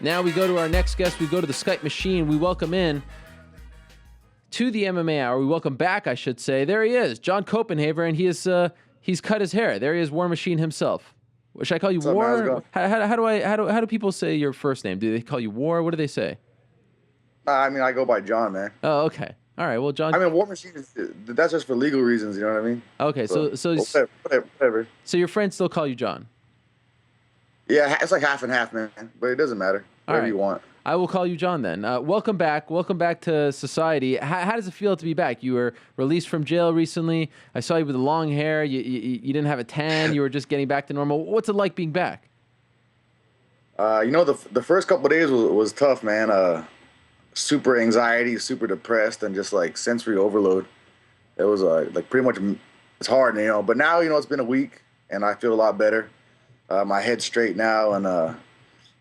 Now we go to our next guest. We go to the Skype machine. We welcome in to the MMA Hour. We welcome back, I should say. There he is, Jon Koppenhaver, and he's cut his hair. There he is, War Machine himself. Should I call you War? How do people say your first name? Do they call you War? What do they say? I mean, I go by Jon, man. Oh, okay. All right. Well, Jon. I mean, War Machine that's just for legal reasons. You know what I mean? Okay. So whatever. So your friends still call you Jon? Yeah, it's like half and half, man. But it doesn't matter. Whatever you want. I will call you Jon then. Welcome back. Welcome back to society. How does it feel to be back? You were released from jail recently. I saw you with the long hair. You didn't have a tan. You were just getting back to normal. What's it like being back? The first couple of days was tough, man. Super anxiety, super depressed, and just like sensory overload. It was like pretty much, it's hard, But now, it's been a week, and I feel a lot better. My head's straight now, and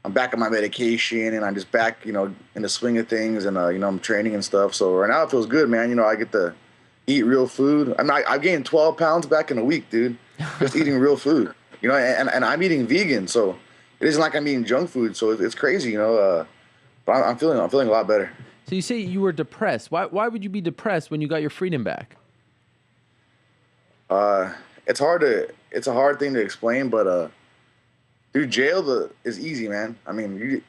I'm back on my medication, and I'm just back, in the swing of things, and I'm training and stuff. So right now it feels good, man. I get to eat real food. I've gained 12 pounds back in a week, dude. Just eating real food, and I'm eating vegan, so it isn't like I'm eating junk food. So it's crazy, but I'm feeling a lot better. So you say you were depressed. Why would you be depressed when you got your freedom back? It's a hard thing to explain, but dude, jail is easy, man. I mean, you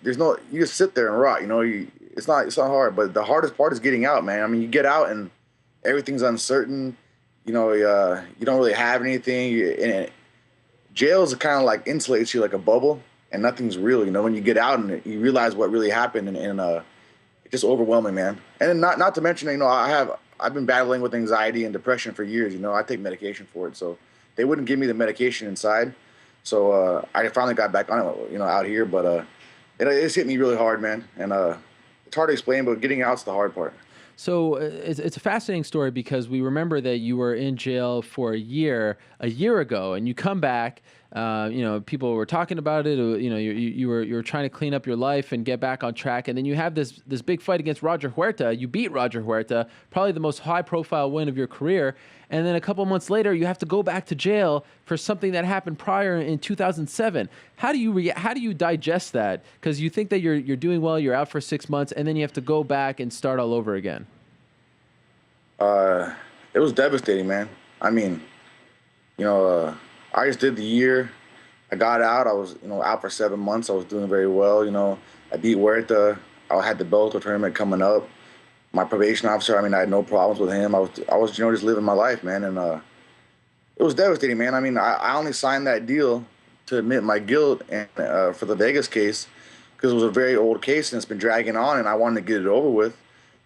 just sit there and rot. It's not hard, but the hardest part is getting out, man. I mean, you get out and everything's uncertain. You don't really have anything. And jail is kind of like insulates you like a bubble, and nothing's real. When you get out and you realize what really happened, and it's just overwhelming, man. And then not to mention, I've been battling with anxiety and depression for years. I take medication for it, so they wouldn't give me the medication inside. So I finally got back on it, out here, but it's hit me really hard, man. And it's hard to explain, but getting out's the hard part. So it's a fascinating story because we remember that you were in jail for a year ago, and you come back. People were talking about it. You were trying to clean up your life and get back on track, and then you have this big fight against Roger Huerta. You beat Roger Huerta, probably the most high-profile win of your career. And then a couple months later, you have to go back to jail for something that happened prior in 2007. How do you digest that? Because you think that you're doing well, you're out for 6 months, and then you have to go back and start all over again. It was devastating, man. I mean, I just did the year. I got out. I was, out for 7 months. I was doing very well. I beat Huerta. I had the Bellator tournament coming up. My probation officer, I had no problems with him. I was, just living my life, man. And it was devastating, man. I only signed that deal to admit my guilt and for the Vegas case because it was a very old case and it's been dragging on, and I wanted to get it over with.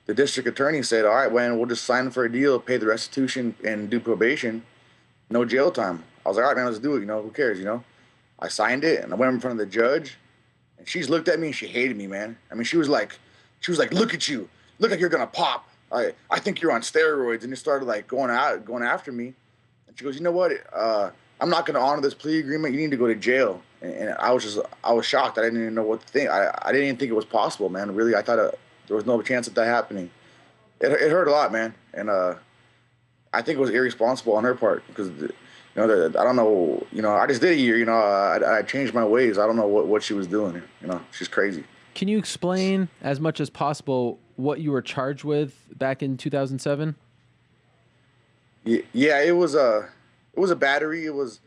The district attorney said, all right, man, we'll just sign for a deal, pay the restitution, and do probation. No jail time. I was like, all right, man, let's do it. Who cares, I signed it, and I went in front of the judge, and she's looked at me, and she hated me, man. She was like, look at you. Look like you're going to pop. I think you're on steroids. And it started, going after me. And she goes, you know what? I'm not going to honor this plea agreement. You need to go to jail. And I was shocked. I didn't even know what to think. I didn't even think it was possible, man. Really, I thought there was no chance of that happening. It hurt a lot, man. And I think it was irresponsible on her part because, I don't know, I just did a year, I changed my ways. I don't know what she was doing, she's crazy. Can you explain as much as possible what you were charged with back in 2007? Yeah, it was a battery. I was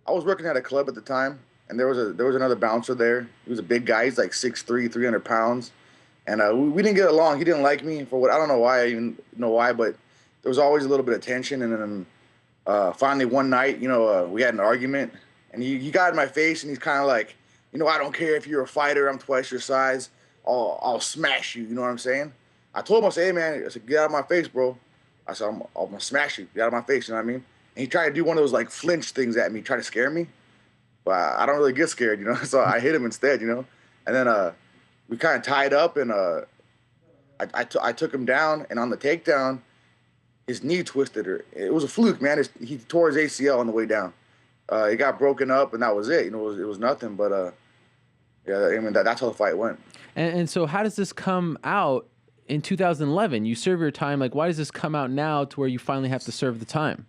working at a club at the time, and there was another bouncer there. He was a big guy. He's like 6'3", 300 pounds. And we didn't get along. He didn't like me for what, I don't know why, I even know why, but there was always a little bit of tension. And then finally one night, we had an argument, and he got in my face, and he's kind of like, I don't care if you're a fighter, I'm twice your size, I'll smash you, you know what I'm saying? I told him, I said, hey man, get out of my face, bro. I said, I'm gonna smash you, get out of my face, you know what I mean? And he tried to do one of those like flinch things at me, try to scare me, but I don't really get scared, so I hit him instead, and then we kind of tied up, and I took him down, and on the takedown, his knee twisted. It was a fluke, man. He tore his ACL on the way down. It got broken up, and that was it. It was nothing, but yeah, that's how the fight went. And so how does this come out in 2011? You serve your time. Why does this come out now to where you finally have to serve the time?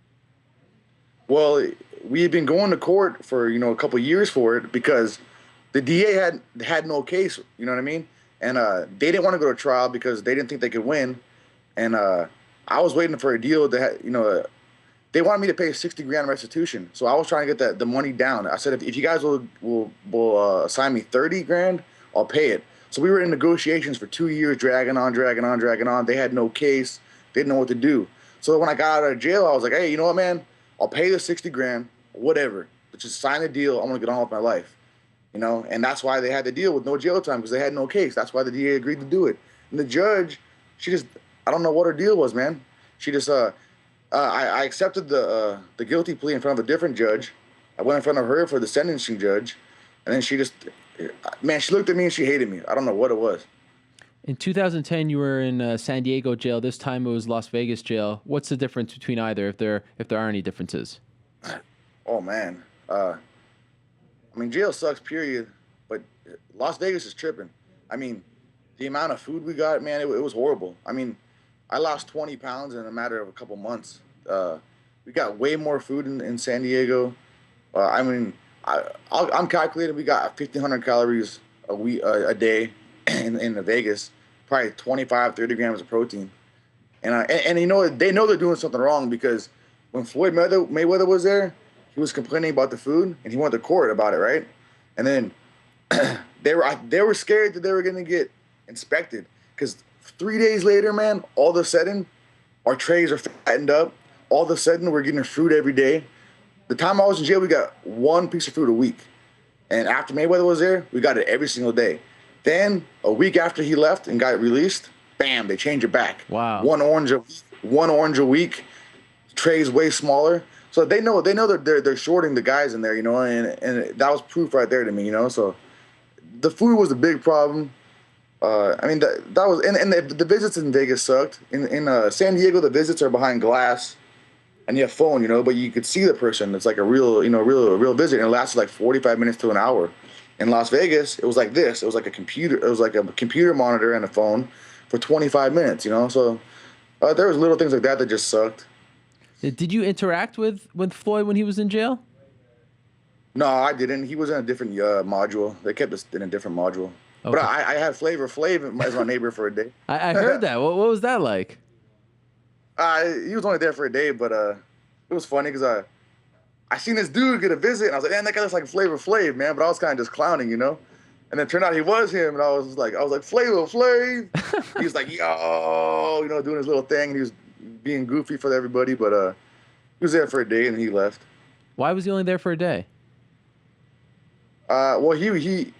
Well, we had been going to court for, a couple of years for it because the DA had no case. You know what I mean? And they didn't want to go to trial because they didn't think they could win. And I was waiting for a deal that they wanted me to pay 60 grand restitution. So I was trying to get the money down. I said, if you guys will assign me 30 grand, I'll pay it. So we were in negotiations for 2 years, dragging on. They had no case. They didn't know what to do. So when I got out of jail, I was like, hey, you know what, man? I'll pay the 60 grand, whatever. But just sign the deal. I want to get on with my life. And that's why they had the deal with no jail time, because they had no case. That's why the DA agreed to do it. And the judge, I don't know what her deal was, man. She just, I accepted the guilty plea in front of a different judge. I went in front of her for the sentencing judge, and then she looked at me and she hated me. I don't know what it was. In 2010, you were in San Diego jail. This time it was Las Vegas jail. What's the difference between either, if there are any differences? Oh man, jail sucks, period. But Las Vegas is tripping. The amount of food we got, man, it was horrible. I lost 20 pounds in a matter of a couple months. We got way more food in San Diego. I'm calculating we got 1,500 calories a day in Vegas, probably 25, 30 grams of protein. And they know they're doing something wrong, because when Floyd Mayweather was there, he was complaining about the food and he went to court about it, right? And then they were scared that they were going to get inspected, because 3 days later, man, all of a sudden our trays are fattened up. All of a sudden we're getting fruit every day. The time I was in jail, we got one piece of fruit a week. And after Mayweather was there, we got it every single day. Then a week after he left and got released, bam, they changed it back. Wow. One orange a week. Trays way smaller. So they know that they're shorting the guys in there, and that was proof right there to me, So the food was a big problem. That was, and the visits in Vegas sucked. In San Diego, the visits are behind glass, and you have phone, but you could see the person. It's like a real visit, and it lasted like 45 minutes to an hour. In Las Vegas, it was like this. It was like a computer. It was like a computer monitor and a phone for 25 minutes. So there was little things like that just sucked. Did you interact with Floyd when he was in jail? No, I didn't. He was in a different module. They kept us in a different module. Okay. But I had Flavor Flav as my neighbor for a day. I heard that. What was that like? He was only there for a day, but it was funny because I seen this dude get a visit, and I was like, man, that guy looks like Flavor Flav, man. But I was kind of just clowning, And then it turned out he was him, and I was like, Flavor Flav. He was like, yo, doing his little thing, and he was being goofy for everybody. But he was there for a day, and he left. Why was he only there for a day? Well, he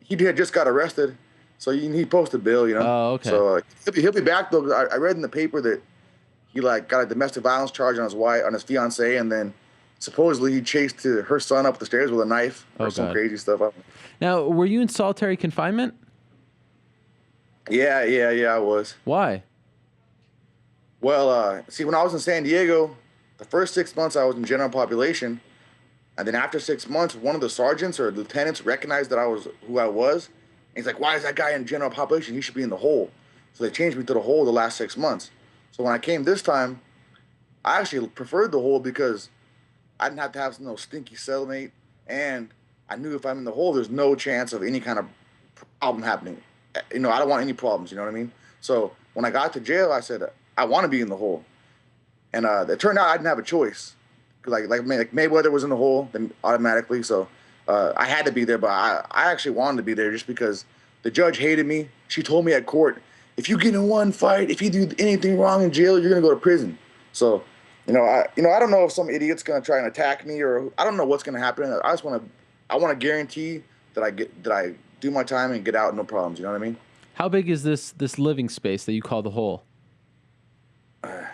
had just got arrested, so he posted bail, Oh, okay. So he'll be back though. I read in the paper that he got a domestic violence charge on his fiance, and then supposedly he chased her son up the stairs with a knife or some crazy stuff. Now, were you in solitary confinement? Yeah, I was. Why? Well, see, when I was in San Diego, the first 6 months I was in general population. And then after 6 months, one of the sergeants or lieutenants recognized that I was who I was. And he's like, why is that guy in general population? He should be in the hole. So they changed me to the hole the last 6 months. So when I came this time, I actually preferred the hole because I didn't have to have no stinky cellmate. And I knew if I'm in the hole, there's no chance of any kind of problem happening. I don't want any problems, you know what I mean? So when I got to jail, I said, I want to be in the hole. And it turned out I didn't have a choice. Like Mayweather was in the hole, then automatically. So I had to be there, but I actually wanted to be there just because the judge hated me. She told me at court, if you get in one fight, if you do anything wrong in jail, you're gonna go to prison. So, I don't know if some idiot's gonna try and attack me, or I don't know what's gonna happen. I want to guarantee that I do my time and get out, no problems. You know what I mean? How big is this living space that you call the hole?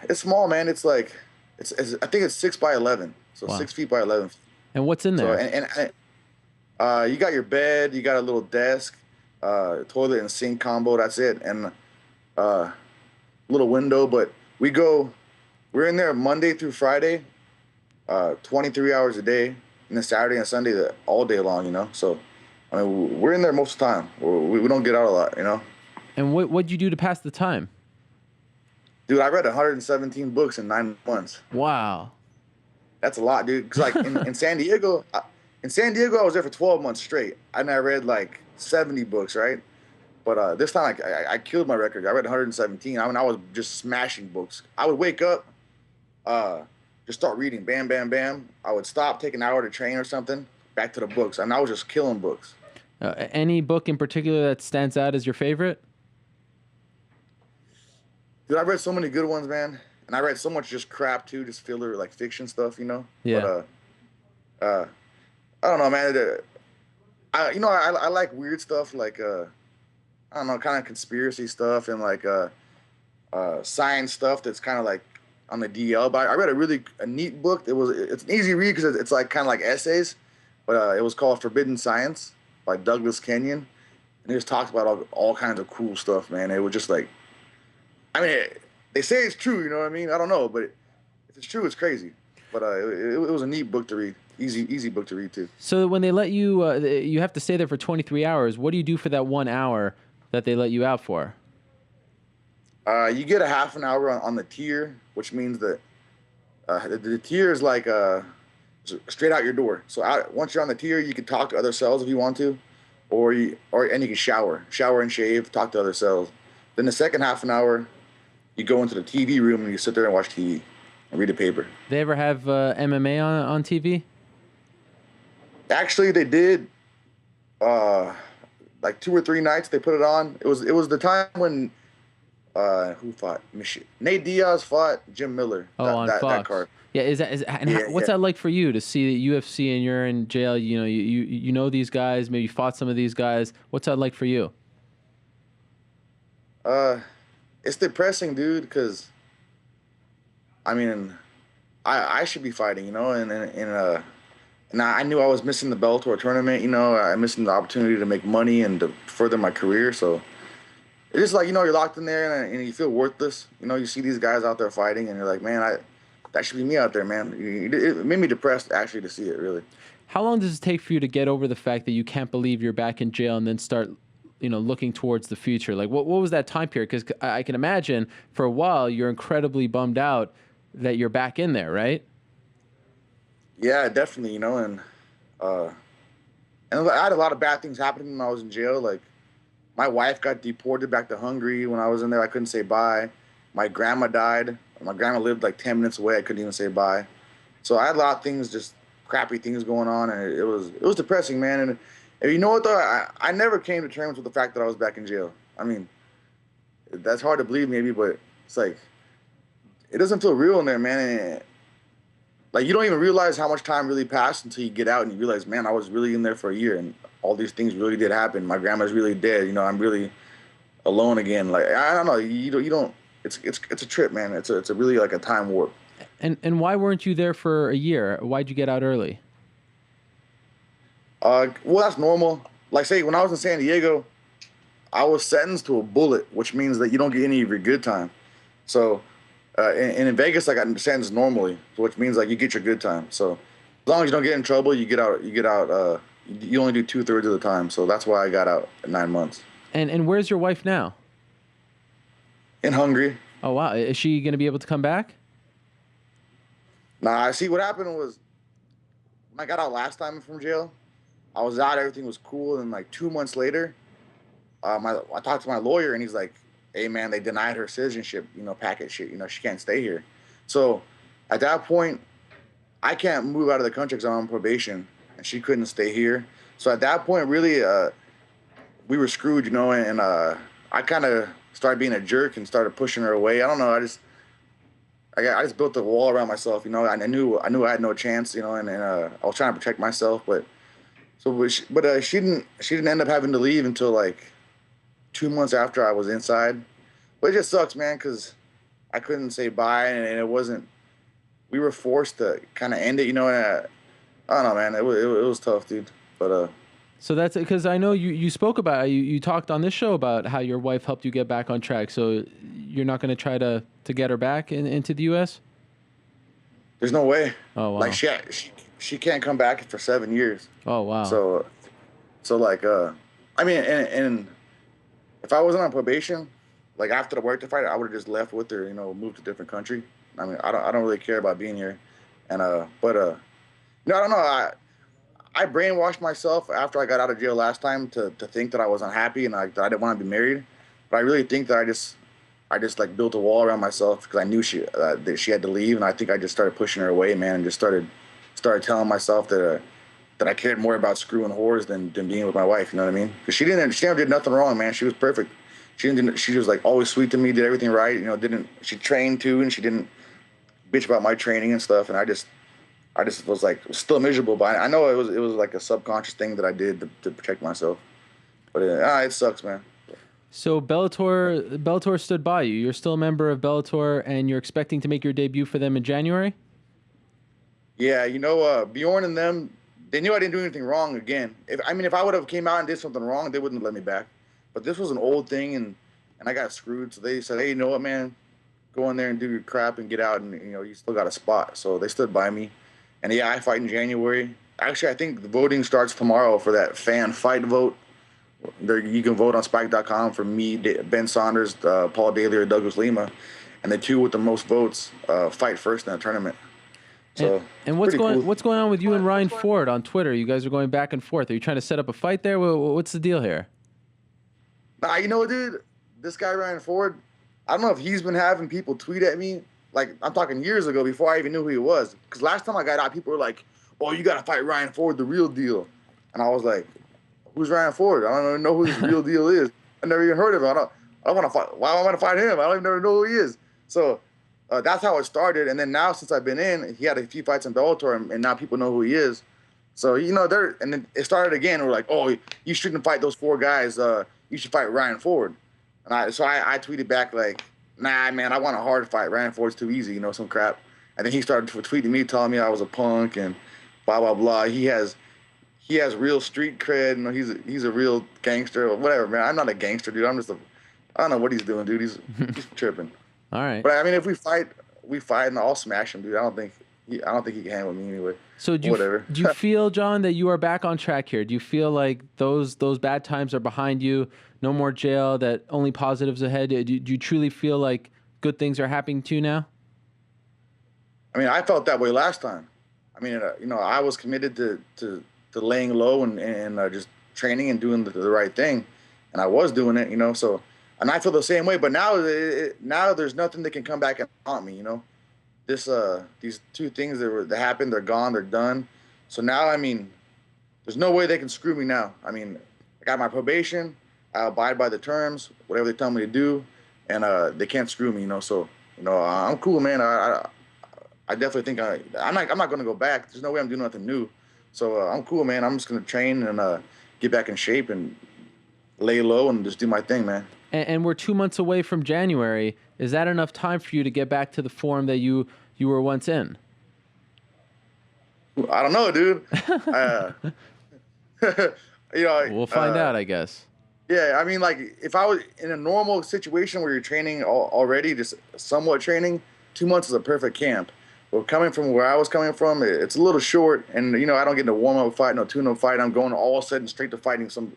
It's small, man. It's like. I think it's 6 by 11, so wow. 6 feet by 11. And what's in there? So, you got your bed, you got a little desk, toilet and sink combo. That's it, and little window. But we're in there Monday through Friday, 23 hours a day, and then Saturday and Sunday all day long. So, we're in there most of the time. We don't get out a lot, And what'd you do to pass the time? Dude, I read 117 books in 9 months. Wow. That's a lot, dude. Because in San Diego, in San Diego, I was there for 12 months straight. And I read like 70 books, right? But this time, I killed my record. I read 117. I mean, I was just smashing books. I would wake up, uh, just start reading, bam, bam, bam. I would stop, take an hour to train or something, back to the books. And I was just killing books. Any book in particular that stands out as your favorite? Dude, I read so many good ones, man. And I read so much just crap too, just filler, like fiction stuff, you know? But Yeah. uh, I don't know, man. I like weird stuff like I don't know, kind of conspiracy stuff and like science stuff that's kind of like on the DL. But I read a neat book. It's an easy read because it's like kind of like essays, but it was called Forbidden Science by Douglas Kenyon, and it just talks about all kinds of cool stuff, man. It was just like, I mean, they say it's true, you know what I mean? I don't know, but if it's true, it's crazy. But it was a neat book to read. Easy book to read too. So when they let you, you have to stay there for 23 hours. What do you do for that 1 hour that they let you out for? You get a half an hour on the tier, which means that the tier is like straight out your door. So once you're on the tier, you can talk to other cells if you want to, and you can shower and shave, talk to other cells. Then the second half an hour, you go into the TV room and you sit there and watch TV and read a paper. They ever have MMA on TV? Actually, they did. Like 2 or 3 nights they put it on. It was the time when who fought? Nate Diaz fought Jim Miller. On Fox. That card. Yeah, what's that like for you to see the UFC and you're in jail? You know, you know these guys, maybe you fought some of these guys. What's that like for you? It's depressing, dude, because I mean, I should be fighting, you know, and I knew I was missing the Bellator tournament, you know, I'm missing the opportunity to make money and to further my career. So it's just like, you know, you're locked in there and you feel worthless. You know, you see these guys out there fighting and you're like, man, that should be me out there, man. It made me depressed actually to see it, really. How long does it take for you to get over the fact that you can't believe you're back in jail and then start, you know, looking towards the future? Like, what was that time period? Because I can imagine for a while you're incredibly bummed out that you're back in there, right? Yeah, definitely, you know, and I had a lot of bad things happening when I was in jail. Like, my wife got deported back to Hungary when I was in there. I couldn't say bye. My grandma died. My grandma lived like 10 minutes away. I couldn't even say bye. So I had a lot of things, just crappy things going on, and it was depressing, man. And you know what though? I never came to terms with the fact that I was back in jail. I mean, that's hard to believe maybe, but it's like it doesn't feel real in there, man. And, like, you don't even realize how much time really passed until you get out and you realize, man, I was really in there for a year and all these things really did happen. My grandma's really dead. You know, I'm really alone again. Like, I don't know. You don't. It's a trip, man. It's a really like a time warp. And why weren't you there for a year? Why'd you get out early? Well, that's normal. Like, say, when I was in San Diego, I was sentenced to a bullet, which means that you don't get any of your good time. So, and in Vegas, I got sentenced normally, which means like you get your good time. So, as long as you don't get in trouble, you get out. You only do 2/3 of the time. So that's why I got out at 9 months. And where's your wife now? In Hungary. Oh wow, is she going to be able to come back? Nah, see what happened was when I got out last time from jail, I was out, everything was cool, and like 2 months later, I talked to my lawyer and he's like, hey man, they denied her citizenship, you know, packet shit, you know, she can't stay here. So at that point, I can't move out of the country because I'm on probation and she couldn't stay here. So at that point, really, we were screwed, you know, and I kind of started being a jerk and started pushing her away. I don't know, I just built a wall around myself, you know. I knew I had no chance, you know, and I was trying to protect myself, but she didn't end up having to leave until like 2 months after I was inside. But it just sucks, man, because I couldn't say bye, and it wasn't. We were forced to kind of end it, you know. And I don't know, man. It was tough, dude. But So that's because I know you spoke about you talked on this show about how your wife helped you get back on track. So you're not going to try to get her back into the U.S.? There's no way. Oh wow. Like she can't come back for 7 years. Oh wow. So like I mean, and if I wasn't on probation, like after the work to fight, I would have just left with her, you know, moved to a different country. I mean, I don't really care about being here, and you know, I don't know. I brainwashed myself after I got out of jail last time to think that I was unhappy and that I didn't want to be married. But I really think that I just like built a wall around myself because I knew that she had to leave, and I think I just started pushing her away, man, and just started telling myself that I cared more about screwing whores than being with my wife. You know what I mean? Because she never did nothing wrong, man. She was perfect. She was like always sweet to me, did everything right. You know, she trained too, and she didn't bitch about my training and stuff. And I just was like still miserable, but I know it was like a subconscious thing that I did to protect myself. But it sucks, man. So Bellator stood by you. You're still a member of Bellator, and you're expecting to make your debut for them in January? Yeah, you know, Bjorn and them, they knew I didn't do anything wrong again. If I would have came out and did something wrong, they wouldn't let me back. But this was an old thing, and I got screwed. So they said, hey, you know what, man? Go in there and do your crap and get out, and you still got a spot. So they stood by me. And yeah, I fight in January. Actually, I think the voting starts tomorrow for that fan fight vote. You can vote on Spike.com for me, Ben Saunders, Paul Daly, or Douglas Lima, and the two with the most votes fight first in the tournament. So and what's going on with you and Ryan Ford on Twitter? You guys are going back and forth. Are you trying to set up a fight there? What's the deal here? Nah, you know what, dude? This guy Ryan Ford, I don't know if he's been having people tweet at me. Like, I'm talking years ago before I even knew who he was. Because last time I got out, people were like, "Oh, you got to fight Ryan Ford, the real deal." And I was like, "Who's Ryan Ford? I don't even know who his real deal is. I never even heard of him. I don't want to fight. Why am I going to fight him? I don't even know who he is." So that's how it started. And then now, since I've been in, he had a few fights in Bellator, and now people know who he is. So, and then it started again. We're like, "Oh, you shouldn't fight those four guys. You should fight Ryan Ford." And I tweeted back like, "Nah, man, I want a hard fight. Ryan Ford's too easy, some crap." And then he started tweeting me, telling me I was a punk and blah blah blah. He has real street cred. He's a real gangster or whatever, man. I'm not a gangster, dude. I don't know what he's doing, dude. He's tripping. All right. But I mean, if we fight, and I'll smash him, dude. I don't think he can handle me anyway. So do you feel, Jon, that you are back on track here? Do you feel like those bad times are behind you? No more jail, that only positives ahead? Do you truly feel like good things are happening to you now? I mean, I felt that way last time. I mean, I was committed to laying low and just training and doing the right thing, and I was doing it, so, and I feel the same way. But now there's nothing that can come back and haunt me, these two things that happened, they're gone, they're done. So now, I mean, there's no way they can screw me now. I mean, I got my probation. I abide by the terms, whatever they tell me to do, and they can't screw me. So I'm cool, man. I definitely think I'm not going to go back. There's no way I'm doing nothing new. So I'm cool, man. I'm just going to train and get back in shape and lay low and just do my thing, man. And we're 2 months away from January. Is that enough time for you to get back to the form that you were once in? I don't know, dude. We'll find out, I guess. Yeah, I mean, like, if I was in a normal situation where you're training already, just somewhat training, 2 months is a perfect camp. But coming from where I was coming from, it's a little short. And, I don't get to warm up fight, no tune-up fight. I'm going all of a sudden straight to fighting some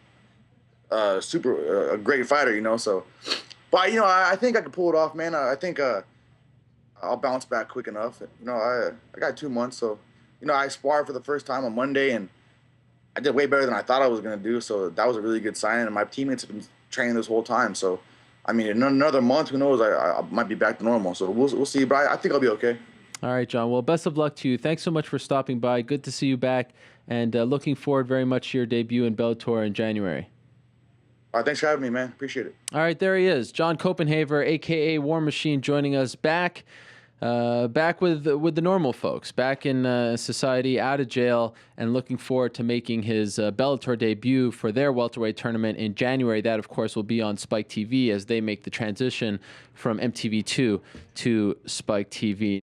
a great fighter, so. But, I think I can pull it off, man. I think I'll bounce back quick enough. I got 2 months, so, I sparred for the first time on Monday, and I did way better than I thought I was going to do, so that was a really good sign. And my teammates have been training this whole time, so, I mean, in another month, who knows, I might be back to normal. So we'll see, but I think I'll be okay. All right, Jon. Well, best of luck to you. Thanks so much for stopping by. Good to see you back, and looking forward very much to your debut in Bellator in January. All right, thanks for having me, man. Appreciate it. All right, there he is, Jon Koppenhaver, a.k.a. War Machine, joining us back with the normal folks, back in society, out of jail, and looking forward to making his Bellator debut for their welterweight tournament in January. That, of course, will be on Spike TV as they make the transition from MTV2 to Spike TV.